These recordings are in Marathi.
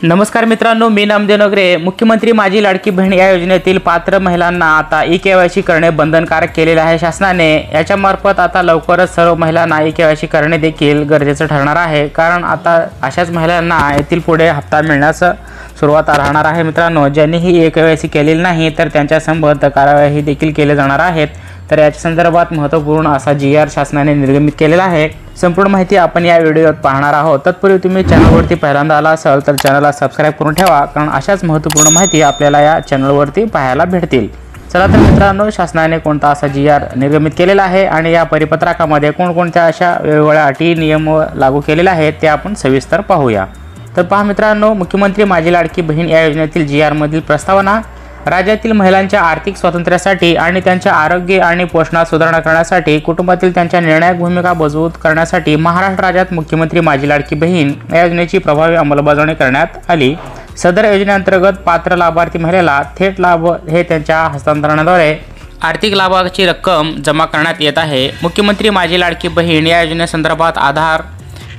नमस्कार मित्रांनो, मी नामदेव नगरे। मुख्यमंत्री माझी लाडकी बहीण या योजनेतील पात्र महिलांना आता ई-केवायसी करणे बंधनकारक केलेले आहे शासनाने। याच्या मार्फत आता लवकरच सर्व महिलांना ई-केवायसी करणे देखील गरजेचे ठरणार आहे, कारण आता अशाच महिलांना येथील पुढे हप्ता मिळण्यास सुरुवात राहणार आहे। मित्रांनो, ज्यांनी ही ई-केवायसी केलेली नाही तर त्यांच्या संबंध कारवाई देखील केले जाणार आहेत। तर याच्या संदर्भात महत्त्वपूर्ण असा जी-आर शासनाने निर्गमित केलेला आहे। संपूर्ण माहिती आपण या व्हिडिओत पाहणार आहोत। तत्पूर्वी तुम्ही चॅनलवरती पहिल्यांदा आला असाल तर चॅनलला सबस्क्राइब करून ठेवा, कारण अशाच महत्त्वपूर्ण माहिती आपल्याला या चॅनलवरती पाहायला भेटतील। चला तर मित्रांनो, शासनाने कोणता असा जी-आर निर्गमित केलेला आहे आणि या परिपत्रकामध्ये कोणकोणत्या अशा वेगवेगळ्या अटी नियम लागू केलेले आहेत ते आपण सविस्तर पाहूया। तर पहा मित्रांनो, मुख्यमंत्री माझी लाडकी बहीण या योजनेतील जी-आर मधील प्रस्तावना राज्यातील महिलांच्या आर्थिक स्वातंत्र्यासाठी आणि त्यांच्या आरोग्य आणि पोषणात सुधारणा करण्यासाठी, कुटुंबातील त्यांच्या निर्णायक भूमिका मजबूत करण्यासाठी महाराष्ट्र राज्यात मुख्यमंत्री माझी लाडकी बहीण या योजनेची प्रभावी अंमलबजावणी करण्यात आली। सदर योजनेअंतर्गत पात्र लाभार्थी महिलेला थेट लाभ हे त्यांच्या हस्तांतरणाद्वारे आर्थिक लाभाची रक्कम जमा करण्यात येत आहे। मुख्यमंत्री माझी लाडकी बहीण या योजनेसंदर्भात आधार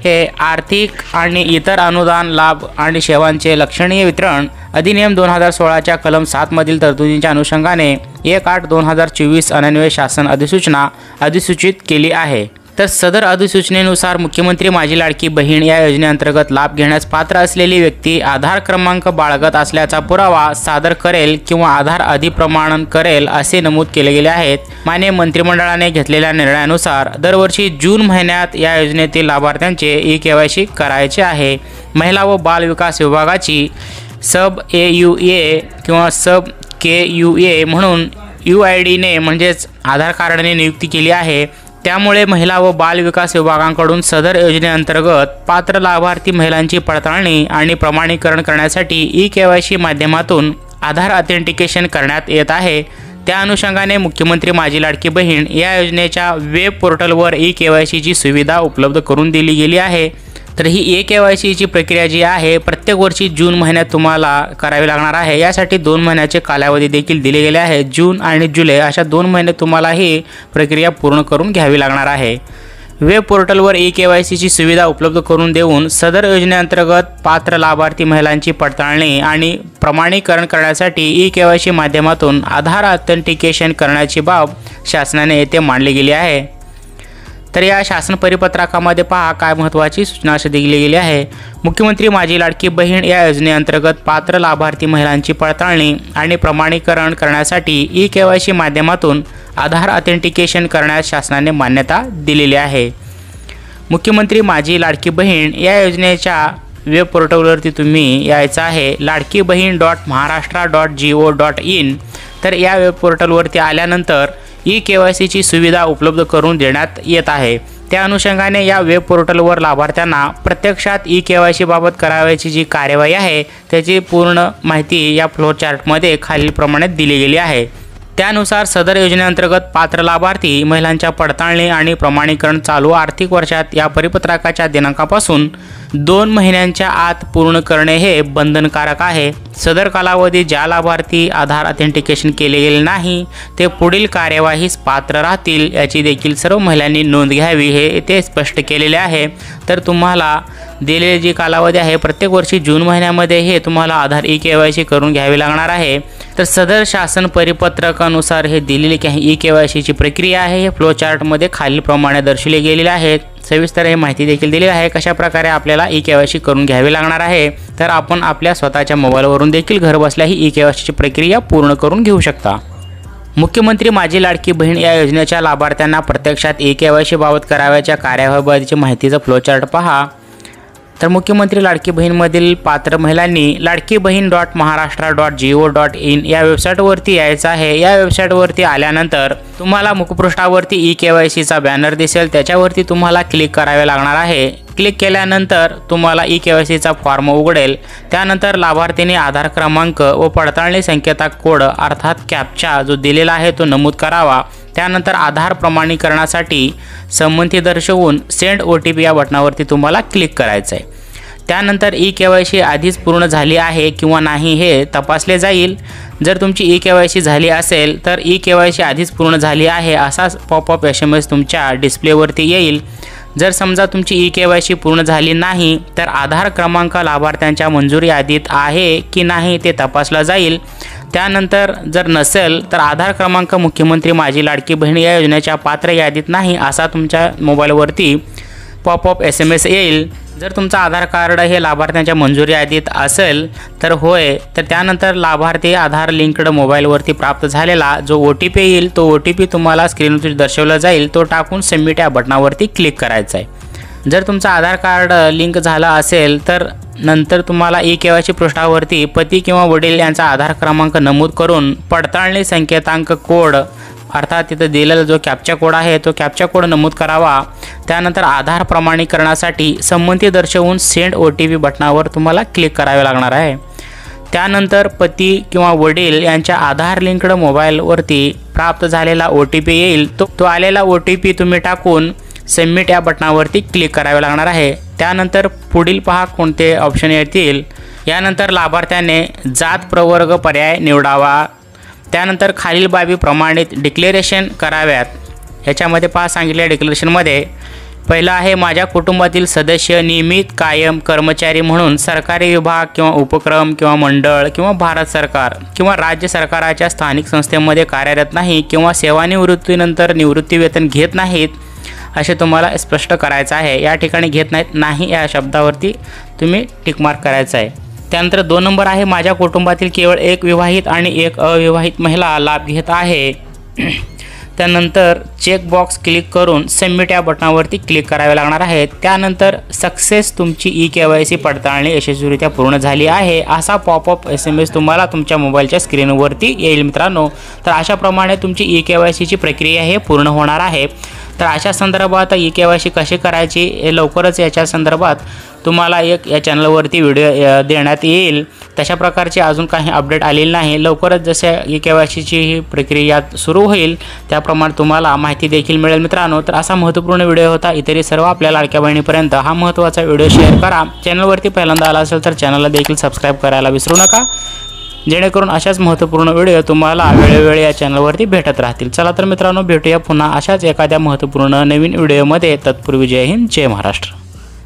हे आर्थिक आणि इतर अनुदान लाभ आणि सेवांचे लक्षणीय वितरण अधिनियम 2016च्या कलम 7 मधील तरतुदींच्या अनुषंगाने 1/8/2024 अन्वये शासन अधिसूचना अधिसूचित केली आहे। तर सदर अधिसूचनेनुसार मुख्यमंत्री माझी लाडकी बहीण या योजनेअंतर्गत लाभ घेण्यास पात्र असलेली व्यक्ती आधार क्रमांक बाळगत असल्याचा पुरावा सादर करेल किंवा आधार अधिप्रमाणन करेल असे नमूद केले गेले आहेत। माननीय मंत्रिमंडळाने घेतलेल्या निर्णयानुसार दरवर्षी जून महिन्यात या योजनेतील लाभार्थ्यांचे ई-केवायसी करायचे आहे। महिला व बाल विकास विभागाची सब AUA किंवा सब KUA म्हणून UIDने म्हणजेच आधार कार्डने नियुक्ती केली आहे। त्यामुळे महिला व बाल विकास विभागाकडून सदर योजनेअंतर्गत पात्र लाभार्थी महिलांची पडताळणी आणि प्रमाणीकरण करण्यासाठी ई-केवायसी माध्यमातून आधार ऑथेंटिकेशन करण्यात येत आहे। त्या अनुषंगाने मुख्यमंत्री माझी लाडकी बहीण या योजनेच्या वेब पोर्टलवर ई-केवायसीची सुविधा उपलब्ध करून दिली गेली आहे। तर ही ई-केवायसीची प्रक्रिया जी आहे प्रत्येक वर्षी जून महिन्यात तुम्हाला करावी लागणार आहे। यासाठी 2 महिन्याचे कालावधी देखील दिले गेले आहे। जून आणि जुलै अशा 2 महिने तुम्हाला ही प्रक्रिया पूर्ण करून घ्यावी लागणार आहे। वेब पोर्टलवर ई-केवायसीची सुविधा उपलब्ध करून देऊन सदर योजनेअंतर्गत पात्र लाभार्थी महिलांची पडताळणी आणि प्रमाणीकरण करण्यासाठी ई-केवायसी माध्यमातून आधार ऑथेंटिकेशन करण्याची बाब शासनाने येथे मांडली गेली आहे। तर या शासन परिपत्रकामध्ये पहा काय महत्त्वाची सूचना अशी दिली गेली आहे। मुख्यमंत्री माझी लाडकी बहीण या योजनेअंतर्गत पात्र लाभार्थी महिलांची पडताळणी आणि प्रमाणीकरण करण्यासाठी ई-केवायसी माध्यमातून आधार ऑथेंटिकेशन करण्यास शासनाने मान्यता दिलेली आहे। मुख्यमंत्री माझी लाडकी बहीण या योजनेच्या वेब पोर्टलवरती तुम्ही यायचं आहे, ladkibaheen.maharashtra.go.in। तर या वेब पोर्टलवरती आल्यानंतर ई-केवायसीची सुविधा उपलब्ध करून देण्यात येत आहे। त्या अनुषंगाने या वेब पोर्टलवर लाभार्थ्यांना प्रत्यक्षात ई-केवायसी बाबत करावयाची जी कार्यवाही आहे त्याची पूर्ण माहिती या फ्लो चार्टमध्ये खालीलप्रमाणे दिली गेली आहे। त्यानुसार सदर योजनेअंतर्गत पात्र लाभार्थी महिलांच्या पडताळणी आणि प्रमाणीकरण चालू आर्थिक वर्षात या परिपत्रकाच्या दिनांकापासून 2 महिन्यांच्या आत पूर्ण करणे हे बंधनकारक आहे। सदर कालावधी ज्या लाभार्थी आधार ऑथेंटिकेशन केले गेले नाही ते पुढील कार्यवाहीस पात्र राहतील याची देखील सर्व महिलांनी नोंद घ्यावी हे येथे स्पष्ट केलेले आहे। तर तुम्हाला दिलेली जी कालावधी आहे प्रत्येक वर्षी जून महिन्यामध्ये हे तुम्हाला आधार ई-केवायसी करून घ्यावी लागणार आहे। तर सदर शासन परिपत्रकानुसार हे दिलेली काही ई-केवायसीची प्रक्रिया आहे हे फ्लो चार्टमध्ये खालीलप्रमाणे दर्शवले गेलेले आहेत। सविस्तर ही माहिती देखील दिली आहे कशा प्रकारे आपल्याला ई-केवायसी करून घ्यावी लागणार आहे। तर आपण आपल्या स्वतःच्या मोबाईलवरून देखील घरबसल्या ही ई-केवायसीची प्रक्रिया पूर्ण करून घेऊ शकता। मुख्यमंत्री माझी लाडकी बहीण या योजनेच्या लाभार्थ्यांना प्रत्यक्षात ई-केवायसी बाबत करावयाच्या कार्यवाहीबाबतची माहितीचा फ्लो चार्ट पहा। तर मुख्यमंत्री लाडकी बहीणमधील पात्र महिलांनी ladkibaheen.maharashtra.go.in या वेबसाईटवरती यायचं आहे। या वेबसाईटवरती आल्यानंतर तुम्हाला मुखपृष्ठावरती ई-केवायसीचा बॅनर दिसेल, त्याच्यावरती तुम्हाला क्लिक करावे लागणार आहे। क्लिक केल्यानंतर तुम्हाला ई-केवायसीचा फॉर्म उघडेल। त्यानंतर लाभार्थीने आधार क्रमांक व पडताळणी संकेता कोड अर्थात कॅप्चा जो दिलेला आहे तो नमूद करावा। त्यानंतर आधार प्रमाणीकरणासाठी संमती दर्शवून सेंड OTP या बटनावरती तुम्हाला क्लिक करायचं आहे। त्यानंतर ई-केवायसी आधीच पूर्ण झाली आहे किंवा नाही हे तपासले जाईल। जर तुमची ई-केवायसी झाली असेल तर ई-केवायसी आधीच पूर्ण झाली आहे असा पॉपअप SMS तुमच्या डिस्प्लेवरती येईल। जर समजा तुमची ई-KYC पूर्ण झाली नाही तर आधार क्रमांक लाभार्थ्यांच्या मंजुरी यादीत आहे की नाही ते तपासलं जाईल। त्यानंतर जर नसेल तर आधार क्रमांक मुख्यमंत्री माझी लाडकी बहीण या योजनेच्या पात्र यादीत नाही असा तुमच्या मोबाईलवरती पॉपअप SMS येईल। जर तुमचा आधार कार्ड हे लाभार्थ्यांच्या मंजुरी यादीत असेल तर होय, तर त्यानंतर लाभार्थी आधार लिंक्ड मोबाईलवरती प्राप्त झालेला जो OTP येईल तो OTP तुम्हाला स्क्रीनवरती दर्शवला जाईल, तो टाकून सबमिट या बटनावरती क्लिक करायचं आहे। जर तुमचा आधार कार्ड लिंक झाला असेल तर नंतर तुम्हाला ई-KYC पृष्ठावरती पती किंवा वडील यांचा आधार क्रमांक नमूद करून पडताळणी संकेतांक कोड अर्थात तिथं दिलेला जो कॅप्चा कोड आहे तो कॅप्चा कोड नमूद करावा। त्यानंतर आधार प्रमाणीकरणासाठी संमती दर्शवून सेंड OTP बटनावर तुम्हाला क्लिक करावे लागणार आहे। त्यानंतर पती किंवा वडील यांच्या आधार लिंक्ड मोबाईलवरती प्राप्त झालेला OTP येईल, तो आलेला OTP तुम्ही टाकून सबमिट या बटनावरती क्लिक करावे लागणार आहे। त्यानंतर पुढील पहा कोणते ऑप्शन येतील। यानंतर लाभार्थ्याने जात प्रवर्ग पर्याय निवडावा। त्यानंतर खालील बाबी प्रमाणित डिक्लेरेशन कराव्यात। याच्यामध्ये पहा सांगितलेल्या डिक्लेरेशनमध्ये पहिला आहे माझ्या कुटुंबातील सदस्य नियमित कायम कर्मचारी म्हणून सरकारी विभाग किंवा उपक्रम किंवा मंडळ किंवा भारत सरकार किंवा राज्य सरकाराच्या स्थानिक संस्थेमध्ये कार्यरत नाही किंवा सेवानिवृत्तीनंतर निवृत्तीवेतन घेत नाहीत असे तुम्हाला स्पष्ट करायचं आहे। या ठिकाणी घेत नाहीत नाही या शब्दावरती तुम्ही टिकमार्क करायचं आहे। त्यानंतर 2 नंबर आहे माझ्या कुटुंबातील केवळ एक विवाहित आणि एक अविवाहित महिला लाभ घेत आहे। त्यानंतर चेक बॉक्स क्लिक करून सबमिट या बटनावरती क्लिक करावे लागणार आहे। त्यानंतर सक्सेस तुमची ई-KYC पडताळणी यशस्वीरित्या पूर्ण झाली आहे असा पॉपअप SMS तुम्हाला तुमच्या मोबाईलच्या स्क्रीनवरती येईल मित्रांनो। तर अशाप्रमाणे तुमची ई-KYC ची प्रक्रिया हे पूर्ण होणार आहे। तर अशा संदर्भात ई-KYC कशी करायची हे लवकरच याच्या संदर्भात तुम्हाला एक या चॅनलवरती व्हिडिओ देण्यात येईल। तशा प्रकारचे अजून काही अपडेट आलेले नाही। लवकरच जसे ई-KYC ची ही प्रक्रिया सुरू होईल त्याप्रमाणे तुम्हाला माहिती देखील मिळेल मित्रांनो। तर असा महत्त्वपूर्ण व्हिडिओ होता। इतरही सर्व आपल्या लाडक्या बहिणीपर्यंत हा महत्त्वाचा व्हिडिओ शेअर करा। चॅनलवरती पहिल्यांदा आला असेल तर चॅनलला देखील सबस्क्राईब करायला विसरू नका, जेणेकरून अशाच महत्त्वपूर्ण व्हिडिओ तुम्हाला वेळोवेळी या चॅनलवरती भेटत राहतील। चला तर मित्रांनो भेटूया पुन्हा अशाच एखाद्या महत्त्वपूर्ण नवीन व्हिडिओमध्ये। तत्पूर्वी जय हिंद, जय महाराष्ट्र।